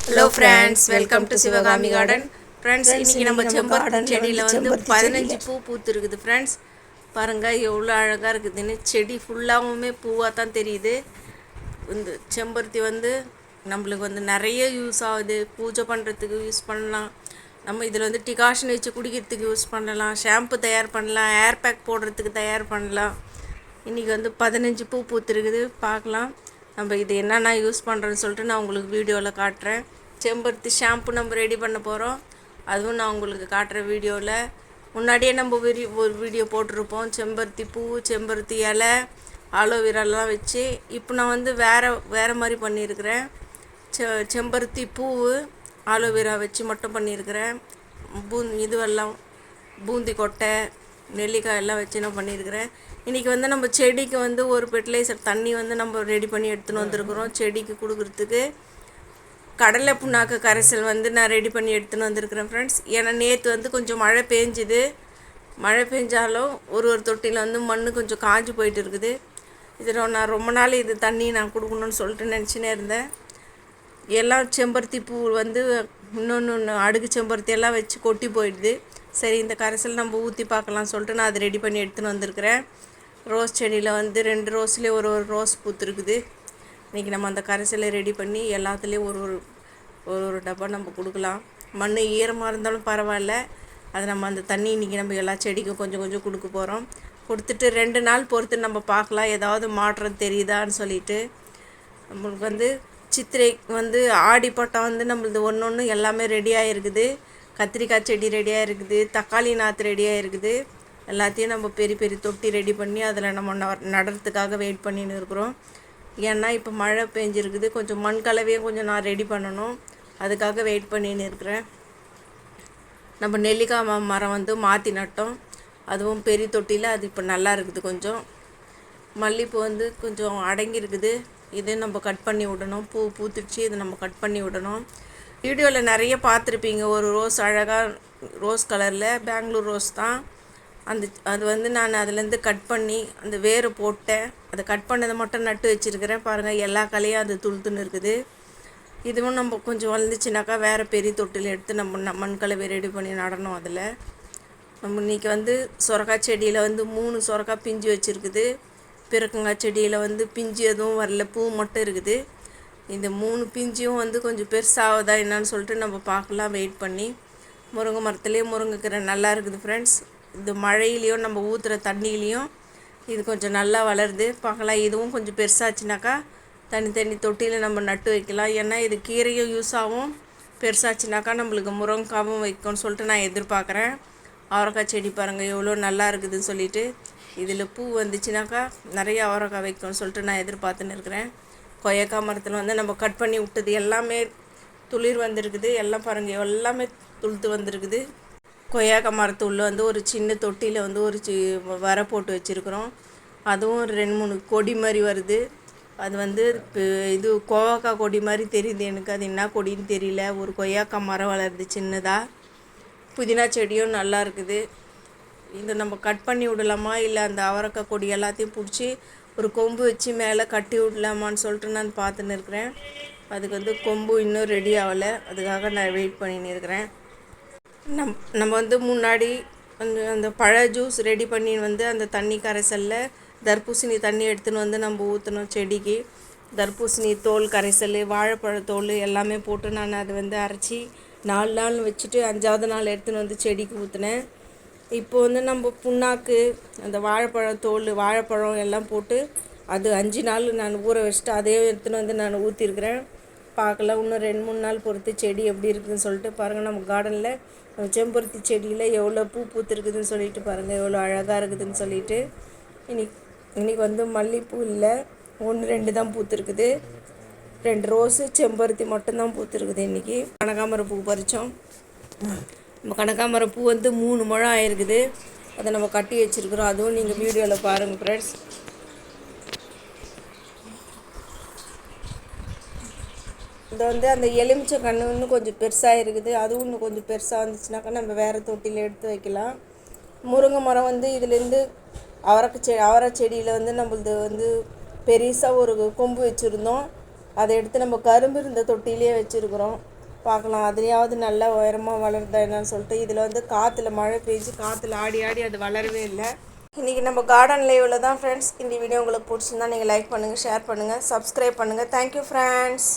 Hello friends, welcome to Sivakami garden. Friends, இன்றைக்கி நம்ம செம்பருத்தி செடியில் வந்து 15 பூ பூத்துருக்குது. ஃப்ரெண்ட்ஸ் பாருங்கள் எவ்வளோ அழகாக இருக்குதுன்னு. செடி ஃபுல்லாகவுமே பூவாக தான் தெரியுது. இந்த செம்பருத்தி வந்து நம்மளுக்கு வந்து நிறைய யூஸ் ஆகுது. பூஜை பண்ணுறதுக்கு யூஸ் பண்ணலாம். நம்ம இதில் வந்து டிகாஷன் வச்சு குடிக்கிறதுக்கு யூஸ் பண்ணலாம். ஷாம்பு தயார் பண்ணலாம். ஏர் பேக் போடுறதுக்கு தயார் பண்ணலாம். இன்றைக்கி வந்து 15 பூ பூத்துருக்குது. பார்க்கலாம் நம்ம இது என்னென்ன யூஸ் பண்ணுறேன்னு சொல்லிட்டு நான் உங்களுக்கு வீடியோவில் காட்டுறேன். செம்பருத்தி ஷாம்பு நம்ம ரெடி பண்ண போகிறோம். அதுவும் நான் உங்களுக்கு காட்டுறேன் வீடியோவில். முன்னாடியே நம்ம ஒரு வீடியோ போட்டிருப்போம். செம்பருத்தி பூ, செம்பருத்தி இலை, ஆலோவேராலாம் வச்சு. இப்போ நான் வந்து வேறு மாதிரி பண்ணியிருக்கிறேன். செம்பருத்தி பூ, ஆலோவேரா வச்சு மட்டும் பண்ணியிருக்கிறேன். இதுவெல்லாம் பூந்தி கொட்டை, நெல்லிக்காய் எல்லாம் வச்சு நான் பண்ணியிருக்கிறேன். இன்றைக்கி வந்து நம்ம செடிக்கு வந்து ஒரு ஃபெர்டிலைசர் தண்ணி வந்து நம்ம ரெடி பண்ணி எடுத்துன்னு வந்திருக்கிறோம். செடிக்கு கொடுக்குறதுக்கு கடலை புண்ணாக்கு கரைசல் வந்து நான் ரெடி பண்ணி எடுத்துன்னு வந்திருக்கிறேன் ஃப்ரெண்ட்ஸ். ஏன்னா நேற்று வந்து கொஞ்சம் மழை பெஞ்சுது. மழை பெஞ்சாலும் ஒரு தொட்டியில் வந்து மண் கொஞ்சம் காஞ்சி போயிட்டு இருக்குது. இதில் நான் ரொம்ப நாள் இது தண்ணி நான் கொடுக்கணுன்னு சொல்லிட்டு நினச்சினே இருந்தேன். எல்லாம் செம்பருத்தி பூ வந்து இன்னொன்று அடுக்கு செம்பருத்தி எல்லாம் வச்சு கொட்டி போயிடுது. சரி, இந்த கரைசல் நம்ம ஊற்றி பார்க்கலாம்னு சொல்லிட்டு நான் அதை ரெடி பண்ணி எடுத்துன்னு வந்திருக்கிறேன். ரோஸ் செடியில் வந்து 2 ரோஸ்லேயே ஒரு ரோஸ் பூத்துருக்குது. இன்றைக்கி நம்ம அந்த கரைசலை ரெடி பண்ணி எல்லாத்துலேயும் ஒரு டப்பா நம்ம கொடுக்கலாம். மண் ஈரமாக இருந்தாலும் பரவாயில்ல. அதை நம்ம அந்த தண்ணி இன்றைக்கி நம்ம எல்லா செடிக்கும் கொஞ்சம் கொஞ்சம் கொடுக்க போகிறோம். கொடுத்துட்டு 2 நாள் பொறுத்து நம்ம பார்க்கலாம் ஏதாவது மாற்றம் தெரியுதான்னு சொல்லிட்டு. நம்மளுக்கு வந்து சித்திரை வந்து ஆடி பட்டம் வந்து நம்மளது ஒன்று எல்லாமே ரெடியாக இருக்குது. கத்திரிக்காய் செடி ரெடியாக இருக்குது. தக்காளி நாற்று ரெடியாக இருக்குது. எல்லாத்தையும் நம்ம பெரிய பெரிய தொட்டி ரெடி பண்ணி அதில் நம்ம நடுறதுக்காக வெயிட் பண்ணின்னு இருக்கிறோம். ஏன்னா இப்போ மழை பெஞ்சிருக்குது. கொஞ்சம் மண் கலவையும் கொஞ்சம் நான் ரெடி பண்ணணும். அதுக்காக வெயிட் பண்ணின்னு இருக்கிறேன். நம்ம நெல்லிக்காய் மரம் வந்து மாற்றி நட்டோம். அதுவும் பெரிய தொட்டியில் அது இப்போ நல்லா இருக்குது. கொஞ்சம் மல்லிகைப்பூ வந்து கொஞ்சம் அடங்கியிருக்குது. இது நம்ம கட் பண்ணி விடணும். பூ பூத்துடுச்சு. இதை நம்ம கட் பண்ணி விடணும். வீடியோவில் நிறைய பார்த்துருப்பீங்க. ஒரு ரோஸ் அழகாக ரோஸ் கலரில் பெங்களூர் ரோஸ் தான். அது வந்து நான் அதுலேருந்து கட் பண்ணி அந்த வேரை போட்டேன். அதை கட் பண்ணதை மட்டும் நட்டு வச்சுருக்கிறேன். பாருங்கள் எல்லா கலையும் அது துளுத்துன்னு இருக்குது. இதுவும் நம்ம கொஞ்சம் வளர்ந்துச்சுனாக்கா வேறு பெரிய தொட்டில் எடுத்து நம்ம மண் கலவை ரெடி பண்ணி நடணும். அதில் நம்ம இன்றைக்கி வந்து சொரக்காய் செடியில் வந்து 3 சொரக்காய் பிஞ்சு வச்சுருக்குது. பிறக்கங்காய் செடியில் வந்து பிஞ்சு எதுவும் வரல, பூ மட்டும் இருக்குது. இந்த 3 பிஞ்சியும் வந்து கொஞ்சம் பெருசாகுதா என்னான்னு சொல்லிட்டு நம்ம பார்க்கலாம் வெயிட் பண்ணி. முருங்கை மரத்துலேயே முருங்கைக்கீரை நல்லா இருக்குது ஃப்ரெண்ட்ஸ். இந்த மழையிலையும் நம்ம ஊற்றுற தண்ணியிலையும் இது கொஞ்சம் நல்லா வளருது. பார்க்கலாம். இதுவும் கொஞ்சம் பெருசாச்சுனாக்கா தனி தொட்டியில் நம்ம நட்டு வைக்கலாம். ஏன்னா இது கீரையும் யூஸ் ஆகும். பெருசாச்சுனாக்கா நம்மளுக்கு முருங்கைக்காவும் வைக்கும்னு சொல்லிட்டு நான் எதிர்பார்க்குறேன். அவரைக்காய் செடி பாருங்கள் எவ்வளோ நல்லா இருக்குதுன்னு சொல்லிட்டு. இதில் பூ வந்துச்சுனாக்கா நிறைய அவரைக்காய் வைக்கும்னு சொல்லிட்டு நான் எதிர்பார்த்துன்னு இருக்கிறேன். கொய்யாக்காய் மரத்தில் வந்து நம்ம கட் பண்ணி விட்டது எல்லாமே துளிர் வந்திருக்குது. எல்லாம் பாருங்கள் எல்லாமே துளுத்து வந்திருக்குது. கொய்யாக்காய் மரத்து உள்ள வந்து ஒரு சின்ன தொட்டியில் வந்து ஒரு வரை போட்டு வச்சுருக்குறோம். அதுவும் 2-3 கொடி மாதிரி வருது. அது வந்து இது கோவக்காய் கொடி மாதிரி தெரியுது எனக்கு. அது என்ன கொடின்னு தெரியல. ஒரு கொய்யாக்காய் மரம் வளருது சின்னதாக. புதினா செடியும் நல்லா இருக்குது. இதை நம்ம கட் பண்ணி விடலாமா இல்லை அந்த அவரைக்காய் கொடி எல்லாத்தையும் பிடிச்சி ஒரு கொம்பு வச்சு மேலே கட்டி விடலாமான்னு சொல்லிட்டு நான் பார்த்துன்னு இருக்கிறேன். அதுக்கு வந்து கொம்பு இன்னும் ரெடி ஆகலை. அதுக்காக நான் வெயிட் பண்ணின்னு இருக்கிறேன். நம்ம வந்து முன்னாடி அந்த பழ ஜூஸ் ரெடி பண்ணி வந்து அந்த தண்ணி கரைசலில் தர்பூசணி தண்ணி எடுத்துன்னு வந்து நம்ம ஊற்றணும் செடிக்கு. தர்பூசணி தோல் கரைசல், வாழைப்பழ தோல் எல்லாமே போட்டு நான் அதை வந்து அரைச்சி 4 நாள் வச்சுட்டு 5ஆவது நாள் எடுத்துன்னு வந்து செடிக்கு ஊற்றினேன். இப்போ வந்து நம்ம புண்ணாக்கு, அந்த வாழைப்பழ தோல், வாழைப்பழம் எல்லாம் போட்டு அது 5 நாள் நான் ஊற வச்சுட்டு அதையே எடுத்துன்னு வந்து நான் ஊற்றிருக்கிறேன். பார்க்கலாம். இன்னும் 2-3 நாள் பொறுத்து செடி எப்படி இருக்குதுன்னு சொல்லிட்டு பாருங்கள். நம்ம கார்டனில் செம்பருத்தி செடியில் எவ்வளோ பூ பூத்துருக்குதுன்னு சொல்லிட்டு பாருங்கள் எவ்வளோ அழகாக இருக்குதுன்னு சொல்லிட்டு. இன்னைக்கு வந்து மல்லிகைப்பூ இல்லை, 1-2 தான் பூத்துருக்குது. 2 ரோஸு, செம்பருத்தி மட்டும்தான் பூத்துருக்குது. இன்றைக்கி கனகாமரம் பூ பறித்தோம். நம்ம கனகாமரம் பூ வந்து 3 முழம் ஆயிருக்குது. அதை நம்ம கட்டி வச்சுருக்குறோம். அதுவும் நீங்கள் வீடியோவில் பாருங்கள் ஃப்ரெண்ட்ஸ். இது வந்து அந்த எலுமிச்சை கன்று இன்னும் கொஞ்சம் பெருசாக இருக்குது. அதுவும் இன்னும் கொஞ்சம் பெருசாக வந்துச்சுனாக்கா நம்ம வேறு தொட்டியில் எடுத்து வைக்கலாம். முருங்கை மரம் வந்து இதுலேருந்து அவரை செடியில் வந்து நம்மளது வந்து பெருசாக ஒரு கொம்பு வச்சுருந்தோம். அதை எடுத்து நம்ம கரும்பு இருந்த தொட்டிலே வச்சுருக்குறோம். பார்க்கலாம். அதுலேயாவது நல்லா உயரமாக வளருதா என்னன்னு சொல்லிட்டு. இதில் வந்து காற்றுல மழை பெஞ்சு காற்றுல ஆடி ஆடி அது வளரவே இல்லை. இன்றைக்கி நம்ம கார்டன் லைவில் தான் ஃப்ரெண்ட்ஸ். இந்த வீடியோ உங்களுக்கு பிடிச்சிருந்தா நீங்கள் லைக் பண்ணுங்கள், ஷேர் பண்ணுங்கள், சப்ஸ்கிரைப் பண்ணுங்கள். Thank you friends.